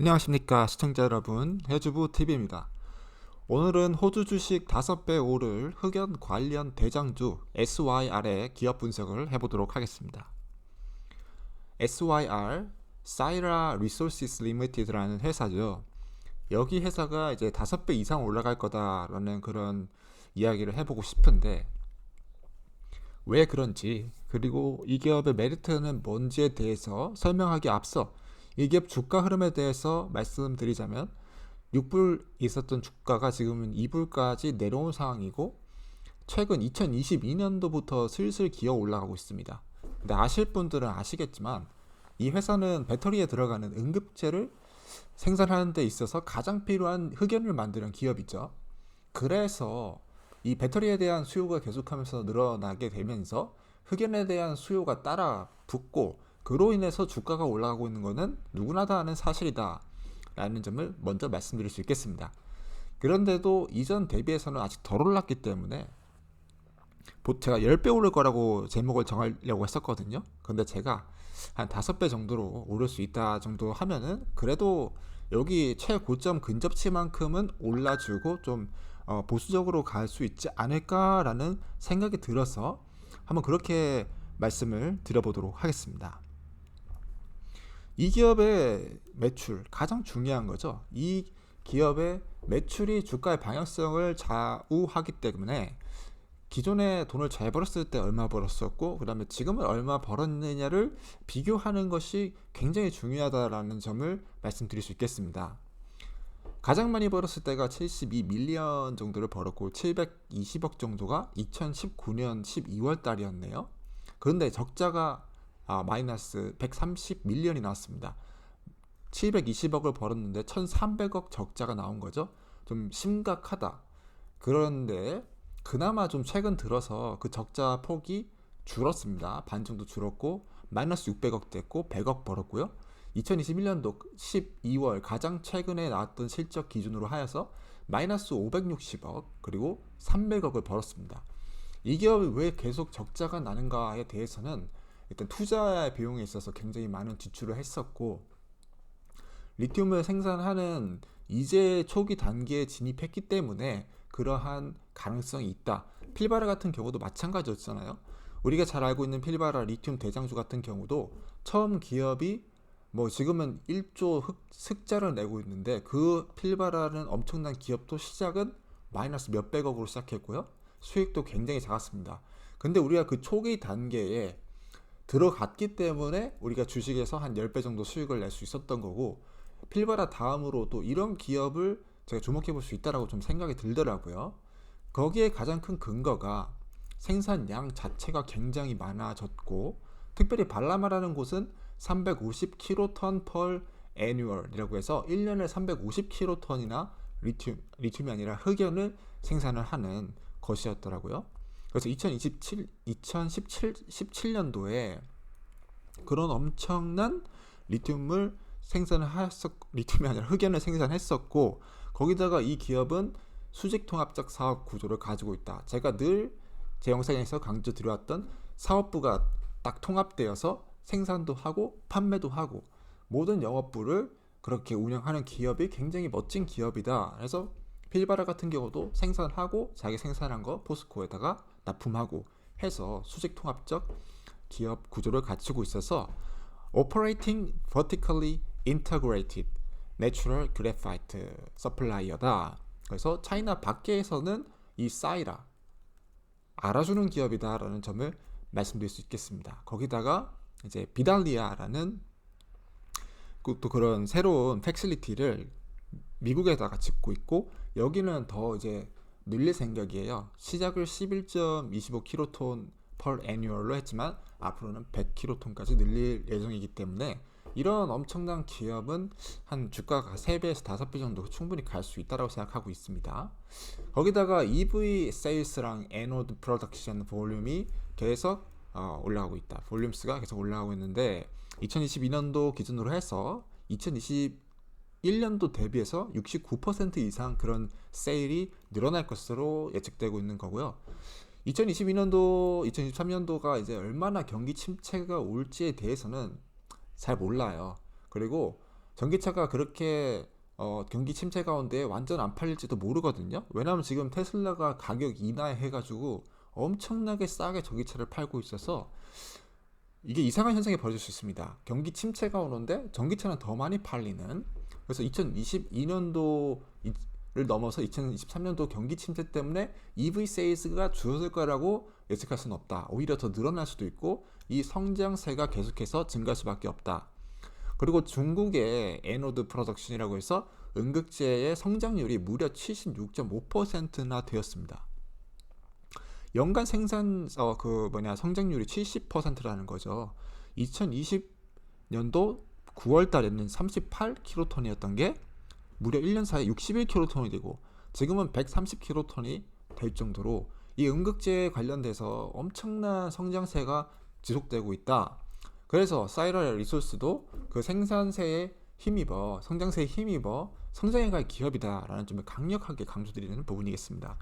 안녕하십니까 시청자 여러분, 해주부TV입니다. 오늘은 호주 주식 5배 오를 흑연 관련 대장주 SYR의 기업 분석을 해보도록 하겠습니다. SYR, Syrah Resources Limited라는 회사죠. 여기 회사가 이제 5배 이상 올라갈 거다라는 그런 이야기를 해보고 싶은데, 왜 그런지, 그리고 이 기업의 메리트는 뭔지에 대해서 설명하기 앞서 이 기업 주가 흐름에 대해서 말씀드리자면, 6불 있었던 주가가 지금은 2불까지 내려온 상황이고, 최근 2022년도부터 슬슬 기어 올라가고 있습니다. 근데 아실 분들은 아시겠지만, 이 회사는 배터리에 들어가는 응급제를 생산하는 데 있어서 가장 필요한 흑연을 만드는 기업이죠. 그래서 이 배터리에 대한 수요가 계속하면서 늘어나게 되면서 흑연에 대한 수요가 따라 붙고, 그로 인해서 주가가 올라가고 있는 것은 누구나 다 아는 사실이다 라는 점을 먼저 말씀드릴 수 있겠습니다. 그런데도 이전 대비해서는 아직 덜 올랐기 때문에 제가 10배 오를 거라고 제목을 정하려고 했었거든요. 근데 제가 한 5배 정도로 오를 수 있다 정도 하면은 그래도 여기 최고점 근접치만큼은 올라주고 좀 보수적으로 갈 수 있지 않을까라는 생각이 들어서 한번 그렇게 말씀을 드려보도록 하겠습니다. 이 기업의 매출 가장 중요한 거죠. 이 기업의 매출이 주가의 방향성을 좌우하기 때문에 기존에 돈을 잘 벌었을 때 얼마 벌었었고, 그 다음에 지금은 얼마 벌었느냐를 비교하는 것이 굉장히 중요하다라는 점을 말씀드릴 수 있겠습니다. 가장 많이 벌었을 때가 72밀리언 정도를 벌었고 720억 정도가 2019년 12월 달이었네요. 그런데 적자가 마이너스 130밀리언이 나왔습니다. 720억을 벌었는데 1300억 적자가 나온 거죠. 좀 심각하다. 그런데 그나마 좀 최근 들어서 그 적자 폭이 줄었습니다. 반 정도 줄었고 마이너스 600억 됐고 100억 벌었고요. 2021년도 12월 가장 최근에 나왔던 실적 기준으로 하여서 마이너스 560억 그리고 300억을 벌었습니다. 이 기업이 왜 계속 적자가 나는가에 대해서는 일단 투자 비용에 있어서 굉장히 많은 지출을 했었고, 리튬을 생산하는 이제 초기 단계에 진입했기 때문에 그러한 가능성이 있다. 필바라 같은 경우도 마찬가지였잖아요. 우리가 잘 알고 있는 필바라 리튬 대장주 같은 경우도 처음 기업이 지금은 1조 흑자를 내고 있는데, 그 필바라는 엄청난 기업도 시작은 마이너스 몇백억으로 시작했고요. 수익도 굉장히 작았습니다. 근데 우리가 그 초기 단계에 들어갔기 때문에 우리가 주식에서 한 10배 정도 수익을 낼 수 있었던 거고, 필바라 다음으로 또 이런 기업을 제가 주목해 볼 수 있다라고 좀 생각이 들더라고요. 거기에 가장 큰 근거가 생산량 자체가 굉장히 많아졌고, 특별히 발라마라는 곳은 350킬로톤 per annual이라고 해서 1년에 350킬로톤이나 리튬이 아니라 흑연을 생산을 하는 것이었더라고요. 그래서 2017년도에 그런 엄청난 리튬을 리튬이 아니라 흑연을 생산했었고, 거기다가 이 기업은 수직통합적 사업 구조를 가지고 있다. 제가 늘 제 영상에서 강조드려왔던 사업부가 딱 통합되어서 생산도 하고 판매도 하고 모든 영업부를 그렇게 운영하는 기업이 굉장히 멋진 기업이다. 그래서 필바라 같은 경우도 생산하고 자기 생산한 거 포스코에다가 납품하고 해서 수직통합적 기업 구조를 갖추고 있어서 Operating Vertically Integrated Natural Graphite Supplier다. 그래서 차이나 밖에서는 이 사이라 알아주는 기업이다라는 점을 말씀드릴 수 있겠습니다. 거기다가 이제 비달리아라는 또 그런 새로운 팩실리티를 미국에다가 짓고 있고, 여기는 더 이제 늘릴 생각이에요. 시작을 11.25킬로톤 per annual로 했지만 앞으로는 100킬로톤까지 늘릴 예정이기 때문에 이런 엄청난 기업은 한 주가가 3배에서 5배 정도 충분히 갈 수 있다고 생각하고 있습니다. 거기다가 EV 세일스랑 애노드 프로덕션 볼륨이 계속 올라가고 있다. 볼륨스가 계속 올라가고 있는데 2022년도 기준으로 해서 2021년도 대비해서 69% 이상 그런 세일이 늘어날 것으로 예측되고 있는 거고요. 2022년도, 2023년도가 이제 얼마나 경기 침체가 올지에 대해서는 잘 몰라요. 그리고 전기차가 그렇게 경기 침체 가운데 완전 안 팔릴지도 모르거든요. 왜냐하면 지금 테슬라가 가격 인하해가지고 엄청나게 싸게 전기차를 팔고 있어서 이게 이상한 현상이 벌어질 수 있습니다. 경기 침체가 오는데 전기차는 더 많이 팔리는. 그래서 2022년도를 넘어서 2023년도 경기 침체 때문에 EV 세일즈가 줄어들 거라고 예측할 수는 없다. 오히려 더 늘어날 수도 있고 이 성장세가 계속해서 증가할 수밖에 없다. 그리고 중국의 에노드 프로덕션이라고 해서 음극재의 성장률이 무려 76.5%나 되었습니다. 연간 생산 성장률이 70%라는 거죠. 2020년도 9월 달에는 38킬로톤이었던 게 무려 1년 사이에 61킬로톤이 되고 지금은 130킬로톤이 될 정도로 이 음극재에 관련돼서 엄청난 성장세가 지속되고 있다. 그래서 사이라 리소스도 그 생산세에 힘입어 성장세에 힘입어 성장해갈 기업이다라는 점을 강력하게 강조드리는 부분이겠습니다.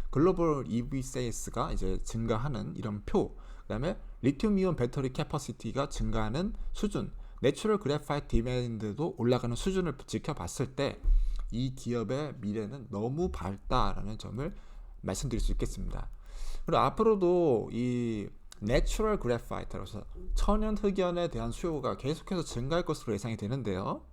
글로벌 EV 세일스가 이제 증가하는 이런 표, 그다음에 리튬이온 배터리 캐퍼시티가 증가하는 수준, 내추럴 그래파이트 디맨드도 올라가는 수준을 지켜봤을 때 이 기업의 미래는 너무 밝다라는 점을 말씀드릴 수 있겠습니다. 그리고 앞으로도 이 내추럴 그래파이트로서 천연 흑연에 대한 수요가 계속해서 증가할 것으로 예상이 되는데요.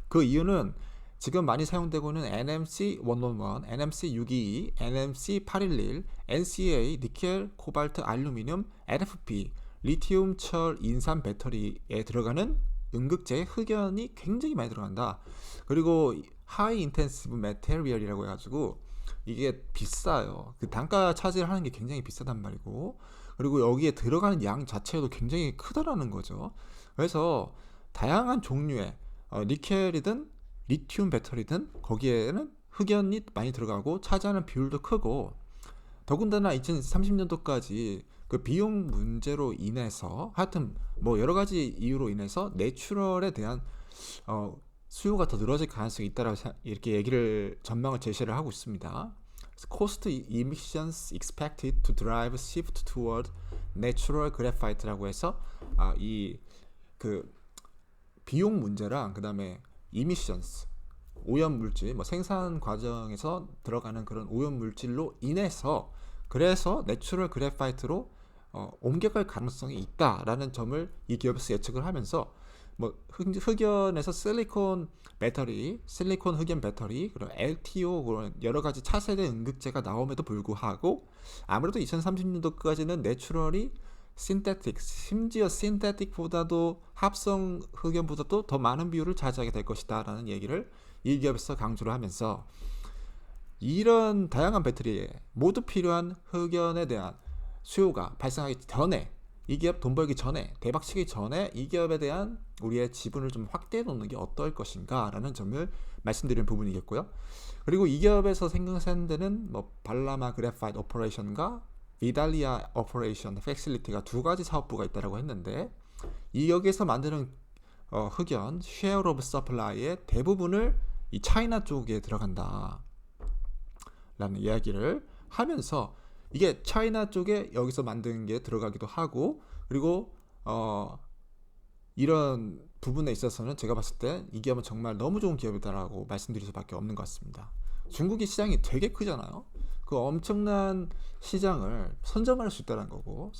그 이유는 지금 많이 사용되고 있는 NMC 111, NMC 622, NMC 811, NCA, 니켈, 코발트, 알루미늄, NFP, 리튬, 철, 인산 배터리에 들어가는 음극재의 흑연이 굉장히 많이 들어간다. 그리고 하이 인텐시브 메테리얼이라고 해가지고 이게 비싸요. 그 단가 차지를 하는 게 굉장히 비싸단 말이고, 그리고 여기에 들어가는 양 자체도 굉장히 크다라는 거죠. 그래서 다양한 종류의 니켈이든 리튬 배터리든 거기에는 흑연이 많이 들어가고 차지하는 비율도 크고, 더군다나 2030년도까지 그 비용 문제로 인해서 하여튼 뭐 여러 가지 이유로 인해서 내추럴에 대한 수요가 더 늘어질 가능성이 있다라고 이렇게 얘기를 전망을 제시를 하고 있습니다. Cost emissions expected to drive shift toward natural graphite라고 해서 이 그 비용 문제랑 그다음에 emissions 오염 물질, 뭐 생산 과정에서 들어가는 그런 오염 물질로 인해서 그래서 내추럴 그래파이트로 옮겨갈 가능성이 있다라는 점을 이 기업에서 예측을 하면서 뭐 흑연에서 실리콘 배터리, 실리콘 흑연 배터리, 그리고 LTO 그런 여러 가지 차세대 음극재가 나옴에도 불구하고 아무래도 2030년도까지는 내추럴이 신테틱, 심지어 신테틱보다도 합성 흑연보다도 더 많은 비율을 차지하게 될 것이다라는 얘기를 이 기업에서 강조를 하면서 이런 다양한 배터리에 모두 필요한 흑연에 대한 수요가 발생하기 전에, 이 기업 돈 벌기 전에, 대박치기 전에 이 기업에 대한 우리의 지분을 좀 확대해 놓는 게 어떨 것인가 라는 점을 말씀드리는 부분이겠고요. 그리고 이 기업에서 생산되는 뭐 발라마 그래파이트 오퍼레이션과 비달리아 오퍼레이션 팩실리티가 두 가지 사업부가 있다고 했는데, 이 여기에서 만드는 흑연 쉐어 오브 서플라이의 대부분을 이 차이나 쪽에 들어간다 라는 이야기를 하면서, 이게 차이나 쪽에 여기서 만든 게 들어가기도 하고, 그리고 이런 부분에 있어서는 제가 봤을 때 이 기업은 정말 너무 좋은 기업이다라고 말씀드릴 수밖에 없는 것 같습니다. 중국이 시장이 되게 크잖아요. 그 엄청난 시장을 선점할 수 있다는 거고,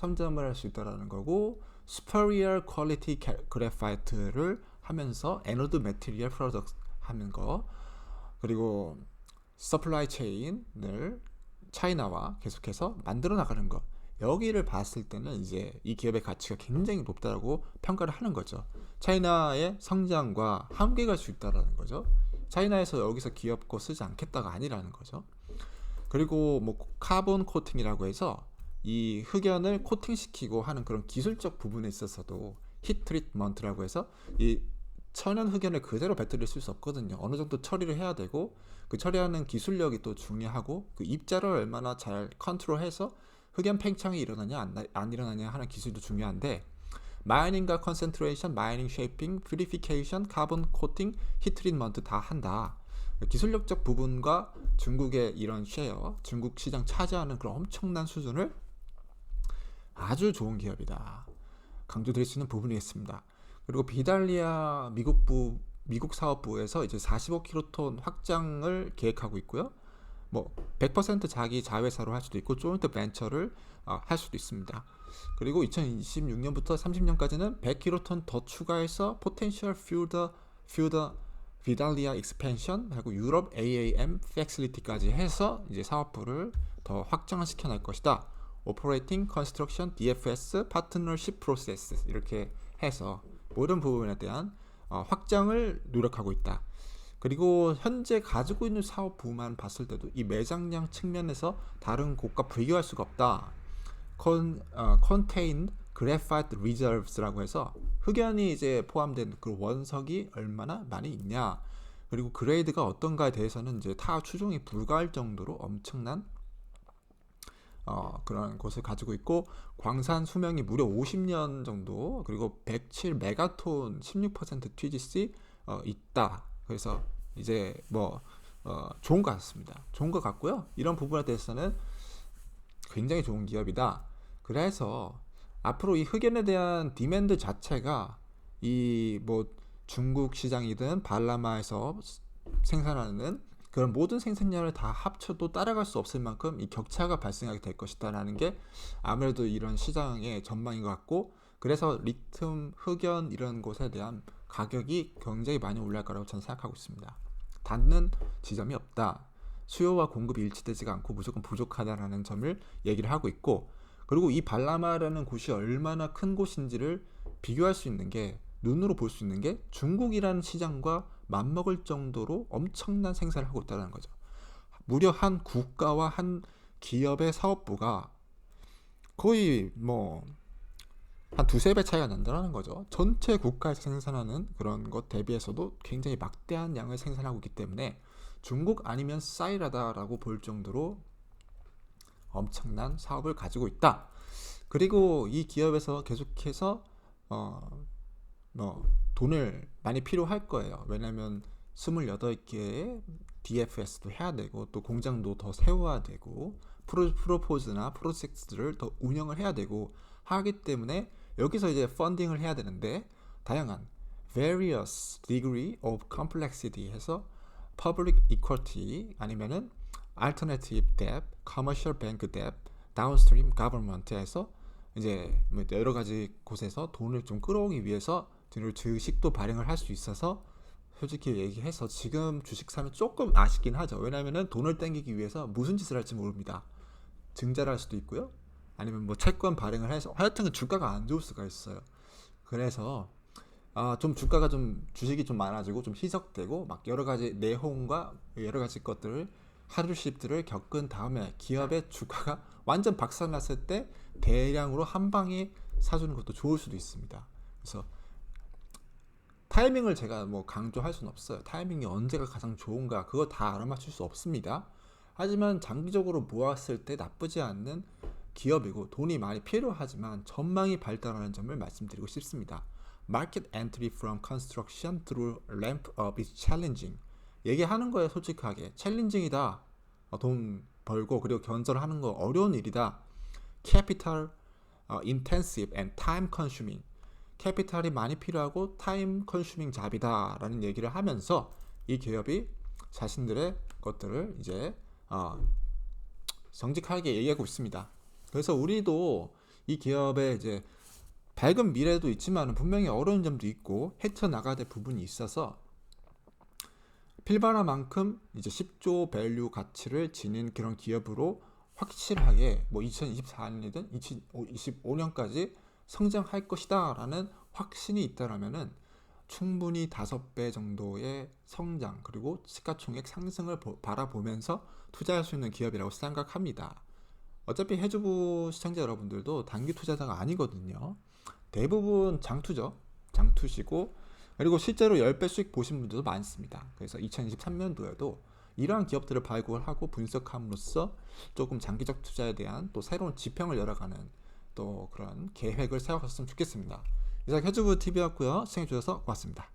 superior quality graphite를 하면서 에노드 매티리얼 프로덕트 하는 거, 그리고 서플라이 체인을 차이나와 계속해서 만들어 나가는 것, 여기를 봤을 때는 이제 이 기업의 가치가 굉장히 높다고 평가를 하는 거죠. 차이나의 성장과 함께 갈 수 있다라는 거죠. 차이나에서 여기서 기업 거 쓰지 않겠다가 아니라는 거죠. 그리고 뭐 카본 코팅이라고 해서 이 흑연을 코팅시키고 하는 그런 기술적 부분에 있어서도 히트 트리트먼트라고 해서 이 천연 흑연을 그대로 배터리를 쓸 수 없거든요. 어느 정도 처리를 해야 되고, 그 처리하는 기술력이 또 중요하고, 그 입자를 얼마나 잘 컨트롤해서 흑연 팽창이 일어나냐 안 일어나냐 하는 기술도 중요한데, 마이닝과 컨센트레이션, 마이닝 쉐이핑, 퓨리피케이션, 카본 코팅, 히트 트리트먼트 다 한다. 기술력적 부분과 중국의 이런 쉐어, 중국 시장 차지하는 그런 엄청난 수준을 아주 좋은 기업이다 강조드릴 수 있는 부분이겠습니다. 그리고 비달리아 미국 사업부에서 이제 45킬로톤 확장을 계획하고 있고요. 뭐 100% 자기 자회사로 할 수도 있고 조인트 벤처를 할 수도 있습니다. 그리고 2026년부터 30년까지는 100킬로톤 더 추가해서 포텐셜 퓨더 비달리아 익스펜션 하고 유럽 AAM 팩실리티까지 해서 이제 사업부를 더 확장을 시켜낼 것이다. 오퍼레이팅 컨스트럭션 DFS 파트너십 프로세스 이렇게 해서 모든 부분에 대한 확장을 노력하고 있다. 그리고 현재 가지고 있는 사업부만 봤을 때도 이 매장량 측면에서 다른 곳과 비교할 수가 없다. Contained Graphite Reserves라고 해서 흑연이 이제 포함된 그 원석이 얼마나 많이 있냐, 그리고 그레이드가 어떤가에 대해서는 이제 타 추종이 불가할 정도로 엄청난 그런 곳을 가지고 있고, 광산 수명이 무려 50년 정도, 그리고 107 메가톤 16% TGC 있다. 그래서 이제 뭐 좋은 것 같습니다. 좋은 것 같고요. 이런 부분에 대해서는 굉장히 좋은 기업이다. 그래서 앞으로 이 흑연에 대한 디맨드 자체가 이 뭐 중국 시장이든 발라마에서 생산하는 그런 모든 생산량을 다 합쳐도 따라갈 수 없을 만큼 이 격차가 발생하게 될 것이다라는 게 아무래도 이런 시장의 전망인 것 같고, 그래서 리튬, 흑연 이런 곳에 대한 가격이 굉장히 많이 올라갈 거라고 저는 생각하고 있습니다. 닿는 지점이 없다. 수요와 공급이 일치되지가 않고 무조건 부족하다라는 점을 얘기를 하고 있고, 그리고 이 발라마라는 곳이 얼마나 큰 곳인지를 비교할 수 있는 게, 눈으로 볼 수 있는 게 중국이라는 시장과 맞먹을 정도로 엄청난 생산을 하고 있다는 거죠. 무려 한 국가와 한 기업의 사업부가 거의 뭐 한 두세 배 차이가 난다는 거죠. 전체 국가에서 생산하는 그런 것 대비해서도 굉장히 막대한 양을 생산하고 있기 때문에 중국 아니면 싸이라다라고 볼 정도로 엄청난 사업을 가지고 있다. 그리고 이 기업에서 계속해서 돈을 많이 필요할 거예요. 왜냐면 28개의 DFS도 해야 되고, 또 공장도 더 세워야 되고, 프로포즈나 프로젝트들을 더 운영을 해야 되고 하기 때문에 여기서 이제 펀딩을 해야 되는데, 다양한 various degree of complexity 해서 public equity 아니면은 alternative debt, commercial bank debt, downstream government에서 이제 여러 가지 곳에서 돈을 좀 끌어오기 위해서 주식도 발행을 할 수 있어서, 솔직히 얘기해서 지금 주식 사면 조금 아쉽긴 하죠. 왜냐면은 돈을 땡기기 위해서 무슨 짓을 할지 모릅니다. 증자를 할 수도 있고요. 아니면 뭐 채권 발행을 해서 하여튼 주가가 안 좋을 수가 있어요. 그래서 좀 주가가 좀 주식이 좀 많아지고 좀 희석되고 막 여러 가지 내홍과 여러 가지 것들을 하루십들을 겪은 다음에 기업의 주가가 완전 박살났을 때 대량으로 한 방에 사주는 것도 좋을 수도 있습니다. 그래서 타이밍을 제가 뭐 강조할 수는 없어요. 타이밍이 언제가 가장 좋은가 그거 다 알아맞힐 수 없습니다. 하지만 장기적으로 모았을 때 나쁘지 않는 기업이고 돈이 많이 필요하지만 전망이 발달하는 점을 말씀드리고 싶습니다. Market entry from construction through ramp up is challenging. 얘기하는 거예요. 솔직하게 챌린징이다. 돈 벌고 그리고 견적하는 거 어려운 일이다. Capital intensive and time consuming. 캐피탈이 많이 필요하고 타임 컨슈밍 잡이다 라는 얘기를 하면서 이 기업이 자신들의 것들을 이제 정직하게 얘기하고 있습니다. 그래서 우리도 이 기업의 이제 밝은 미래도 있지만 분명히 어려운 점도 있고 헤쳐나가야 될 부분이 있어서 필바라만큼 이제 10조 밸류 가치를 지닌 그런 기업으로 확실하게 뭐 2024년이든 2025년까지 성장할 것이다 라는 확신이 있다라면은 충분히 5배 정도의 성장 그리고 시가총액 상승을 바라보면서 투자할 수 있는 기업이라고 생각합니다. 어차피 해주부 시청자 여러분들도 단기 투자자가 아니거든요. 대부분 장투죠. 장투시고 그리고 실제로 10배 수익 보신 분들도 많습니다. 그래서 2023년도에도 이러한 기업들을 발굴하고 분석함으로써 조금 장기적 투자에 대한 또 새로운 지평을 열어가는 또 그런 계획을 세워갔으면 좋겠습니다. 이상 해주부 TV였고요. 시청해주셔서 고맙습니다.